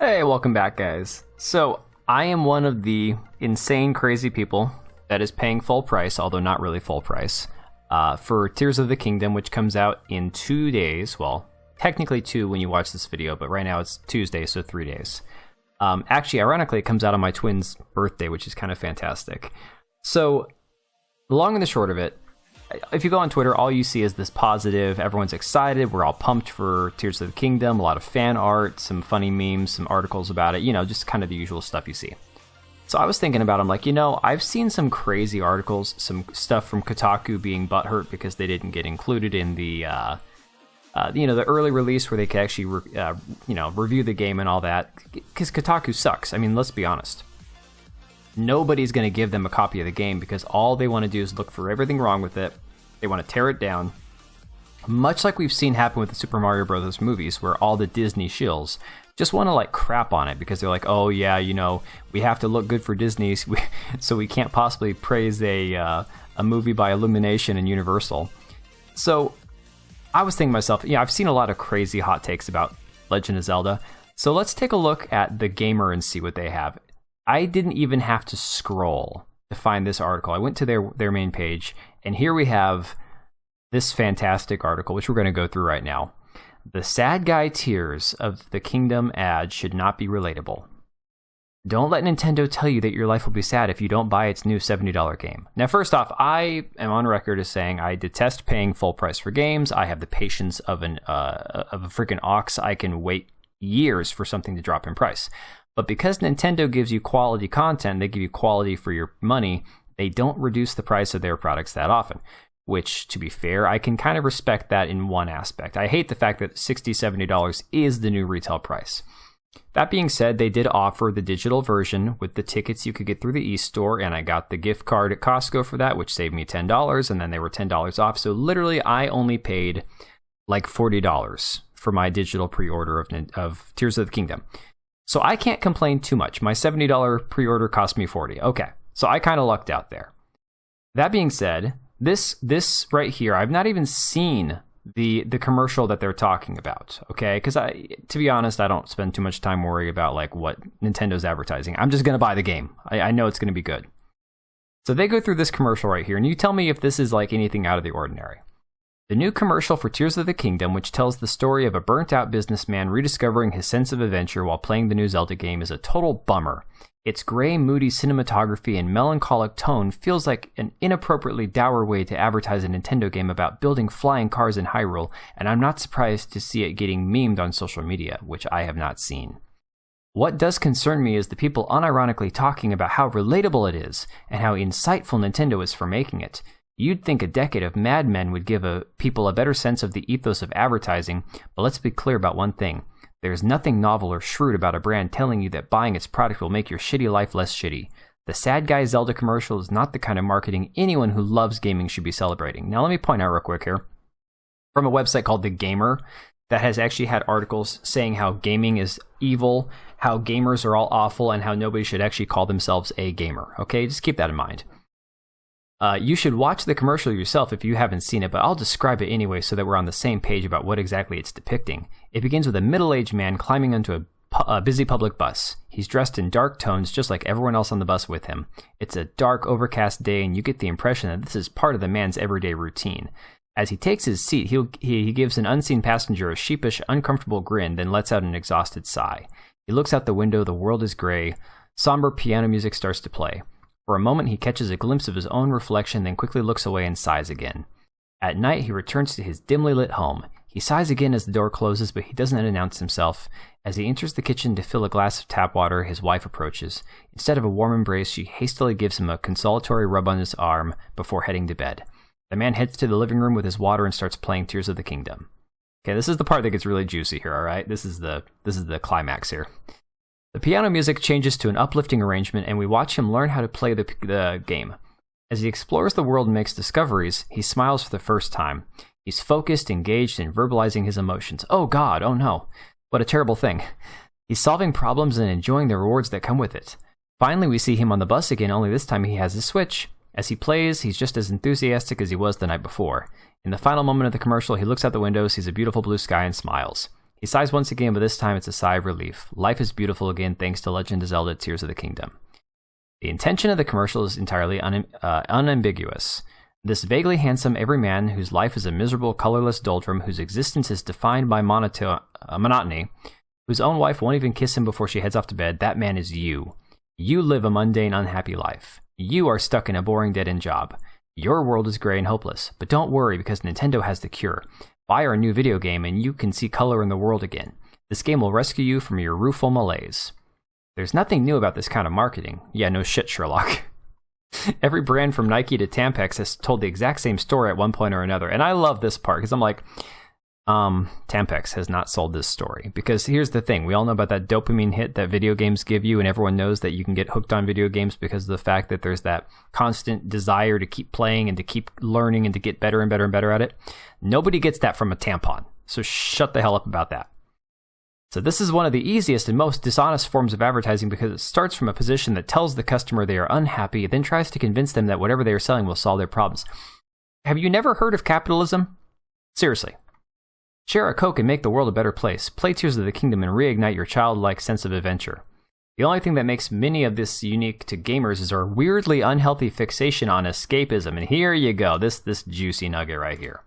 Hey, welcome back, guys. So, I am one of the insane, crazy people that is paying full price, although not really full price, for Tears of the Kingdom, which comes out in 2 days. Well, technically 2 when you watch this video, but right now it's Tuesday, so 3 days. Actually, ironically, it comes out on my twin's birthday, which is kind of fantastic. So, the long and the short of it, if you go on Twitter, all you see is this positive, everyone's excited, we're all pumped for Tears of the Kingdom, a lot of fan art, some funny memes, some articles about it, you know, just kind of the usual stuff you see. So I was thinking about it, I'm like, you know, I've seen some crazy articles, some stuff from Kotaku being butthurt because they didn't get included in the, the early release where they could actually, review the game and all that, because Kotaku sucks. I mean, let's be honest. Nobody's going to give them a copy of the game because all they want to do is look for everything wrong with it. They want to tear it down. Much like we've seen happen with the Super Mario Bros. Movies, where all the Disney shills just want to like crap on it because they're like, oh yeah, you know, we have to look good for Disney, so we can't possibly praise a movie by Illumination and Universal. So I was thinking to myself, yeah, I've seen a lot of crazy hot takes about Legend of Zelda. So let's take a look at The Gamer and see what they have. I didn't even have to scroll to find this article. I went to their main page, and here we have this fantastic article, which we're going to go through right now. The sad guy tears of the Kingdom ad should not be relatable. Don't let Nintendo tell you that your life will be sad if you don't buy its new $70 game. Now, first off, I am on record as saying I detest paying full price for games. I have the patience of a freaking ox. I can wait years for something to drop in price. But because Nintendo gives you quality content, they give you quality for your money, they don't reduce the price of their products that often. Which, to be fair, I can kind of respect that in one aspect. I hate the fact that $60, $70 is the new retail price. That being said, they did offer the digital version with the tickets you could get through the e-store, and I got the gift card at Costco for that, which saved me $10, and then they were $10 off. So literally, I only paid like $40 for my digital pre-order of Tears of the Kingdom. So I can't complain too much. My $70 pre-order cost me $40. Okay, so I kind of lucked out there. That being said, this right here, I've not even seen the commercial that they're talking about, okay? Because to be honest, I don't spend too much time worrying about like what Nintendo's advertising. I'm just going to buy the game. I know it's going to be good. So they go through this commercial right here, and you tell me if this is like anything out of the ordinary. The new commercial for Tears of the Kingdom, which tells the story of a burnt-out businessman rediscovering his sense of adventure while playing the new Zelda game, is a total bummer. Its gray, moody cinematography and melancholic tone feels like an inappropriately dour way to advertise a Nintendo game about building flying cars in Hyrule, and I'm not surprised to see it getting memed on social media, which I have not seen. What does concern me is the people unironically talking about how relatable it is, and how insightful Nintendo is for making it. You'd think a decade of Mad Men would give people a better sense of the ethos of advertising, but let's be clear about one thing. There's nothing novel or shrewd about a brand telling you that buying its product will make your shitty life less shitty. The Sad Guy Zelda commercial is not the kind of marketing anyone who loves gaming should be celebrating. Now let me point out real quick here, from a website called The Gamer, that has actually had articles saying how gaming is evil, how gamers are all awful, and how nobody should actually call themselves a gamer. Okay, just keep that in mind. You should watch the commercial yourself if you haven't seen it, but I'll describe it anyway so that we're on the same page about what exactly it's depicting. It begins with a middle-aged man climbing onto a busy public bus. He's dressed in dark tones just like everyone else on the bus with him. It's a dark, overcast day, and you get the impression that this is part of the man's everyday routine. As he takes his seat, he gives an unseen passenger a sheepish, uncomfortable grin, then lets out an exhausted sigh. He looks out the window, the world is gray. Somber piano music starts to play. For a moment, he catches a glimpse of his own reflection, then quickly looks away and sighs again. At night, he returns to his dimly lit home. He sighs again as the door closes, but he doesn't announce himself. As he enters the kitchen to fill a glass of tap water, his wife approaches. Instead of a warm embrace, she hastily gives him a consolatory rub on his arm before heading to bed. The man heads to the living room with his water and starts playing Tears of the Kingdom. Okay, this is the part that gets really juicy here, alright? This is the climax here. The piano music changes to an uplifting arrangement, and we watch him learn how to play the game. As he explores the world and makes discoveries, he smiles for the first time. He's focused, engaged, and verbalizing his emotions. Oh God, oh no. What a terrible thing. He's solving problems and enjoying the rewards that come with it. Finally, we see him on the bus again, only this time he has his Switch. As he plays, he's just as enthusiastic as he was the night before. In the final moment of the commercial, he looks out the window, sees a beautiful blue sky, and smiles. He sighs once again, but this time it's a sigh of relief. Life is beautiful again thanks to Legend of Zelda Tears of the Kingdom. The intention of the commercial is entirely unambiguous. This vaguely handsome everyman whose life is a miserable, colorless doldrum, whose existence is defined by monotony, whose own wife won't even kiss him before she heads off to bed, that man is you. You live a mundane, unhappy life. You are stuck in a boring, dead-end job. Your world is gray and hopeless, but don't worry because Nintendo has the cure. Buy our new video game and you can see color in the world again. This game will rescue you from your rueful malaise. There's nothing new about this kind of marketing. Yeah, no shit, Sherlock. Every brand from Nike to Tampax has told the exact same story at one point or another. And I love this part because I'm like, Tampax has not sold this story. Because here's the thing. We all know about that dopamine hit that video games give you, and everyone knows that you can get hooked on video games because of the fact that there's that constant desire to keep playing and to keep learning and to get better and better and better at it. Nobody gets that from a tampon. So shut the hell up about that. So this is one of the easiest and most dishonest forms of advertising because it starts from a position that tells the customer they are unhappy, then tries to convince them that whatever they are selling will solve their problems. Have you never heard of capitalism? Seriously. Share a Coke and make the world a better place. Play Tears of the Kingdom and reignite your childlike sense of adventure. The only thing that makes many of this unique to gamers is our weirdly unhealthy fixation on escapism. And here you go, this juicy nugget right here.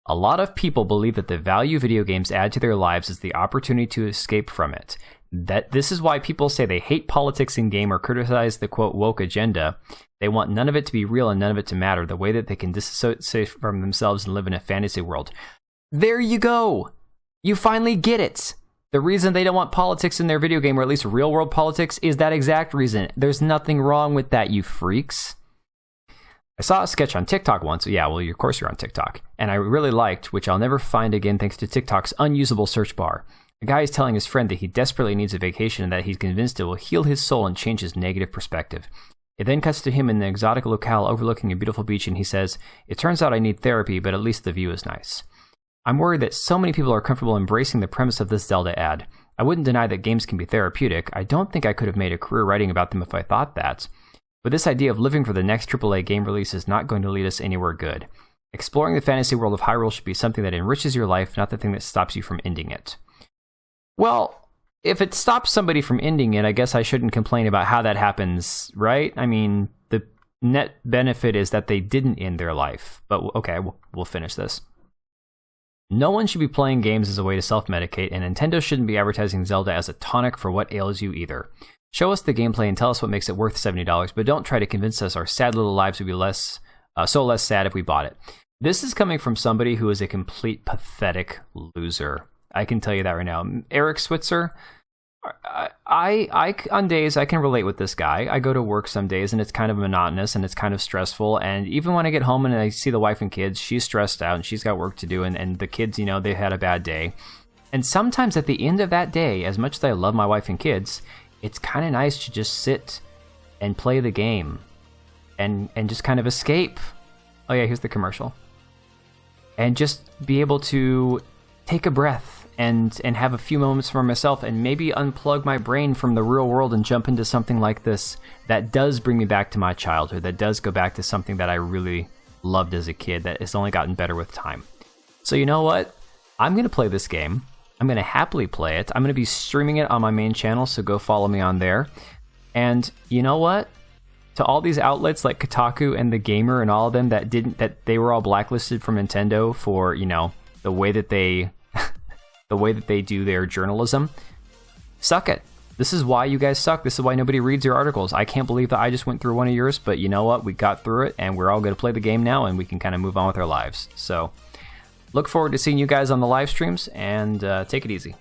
A lot of people believe that the value video games add to their lives is the opportunity to escape from it. That this is why people say they hate politics in game or criticize the quote woke agenda. They want none of it to be real and none of it to matter, the way that they can disassociate from themselves and live in a fantasy world. There you go! You finally get it! The reason they don't want politics in their video game, or at least real world politics, is that exact reason. There's nothing wrong with that, you freaks. I saw a sketch on TikTok once. Yeah, well, of course you're on TikTok. And I really liked, which I'll never find again thanks to TikTok's unusable search bar. A guy is telling his friend that he desperately needs a vacation and that he's convinced it will heal his soul and change his negative perspective. It then cuts to him in an exotic locale overlooking a beautiful beach and he says, "It turns out I need therapy, but at least the view is nice." I'm worried that so many people are comfortable embracing the premise of this Zelda ad. I wouldn't deny that games can be therapeutic. I don't think I could have made a career writing about them if I thought that. But this idea of living for the next AAA game release is not going to lead us anywhere good. Exploring the fantasy world of Hyrule should be something that enriches your life, not the thing that stops you from ending it. Well, if it stops somebody from ending it, I guess I shouldn't complain about how that happens, right? I mean, the net benefit is that they didn't end their life. But okay, we'll finish this. No one should be playing games as a way to self-medicate, and Nintendo shouldn't be advertising Zelda as a tonic for what ails you either. Show us the gameplay and tell us what makes it worth $70, but don't try to convince us our sad little lives would be less sad if we bought it. This is coming from somebody who is a complete pathetic loser. I can tell you that right now. Eric Switzer, I on days I can relate with this guy. I go to work some days and it's kind of monotonous and it's kind of stressful. And even when I get home and I see the wife and kids, she's stressed out and she's got work to do. And the kids, you know, they had a bad day. And sometimes at the end of that day, as much as I love my wife and kids, it's kind of nice to just sit and play the game and just kind of escape. Oh yeah, here's the commercial. And just be able to take a breath and have a few moments for myself and maybe unplug my brain from the real world and jump into something like this that does bring me back to my childhood, that does go back to something that I really loved as a kid that has only gotten better with time. So you know what? I'm going to play this game. I'm going to happily play it. I'm going to be streaming it on my main channel, so go follow me on there. And you know what? To all these outlets like Kotaku and The Gamer and all of them that they were all blacklisted from Nintendo for, you know, the way that they do their journalism, suck it. This is why you guys suck. This is why nobody reads your articles. I can't believe that I just went through one of yours, but you know what? We got through it, and we're all going to play the game now, and we can kind of move on with our lives. So look forward to seeing you guys on the live streams, and take it easy.